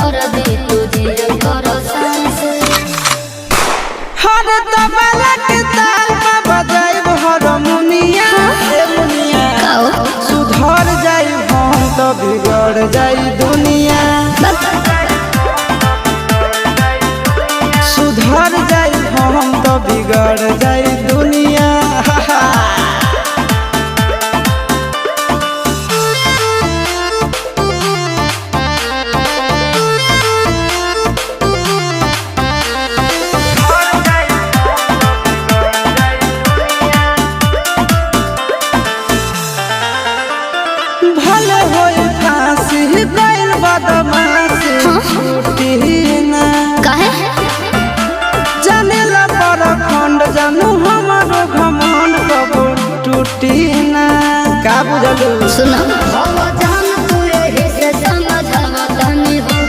कर दे तुझे करो सांस हर तबला के ताल में बजाइब हारमोनिया ए मुनिया सुधर जाई हम तो बिगड़ जाई दुनिया सुधर जाई हम तो बिगड़ जाई दुनिया भले होई फांसी गइल बदमाशी छूटी ना काहे जानेला परखंड जानू हमारो घमंड कबो टूटी ना का बुझलू सुना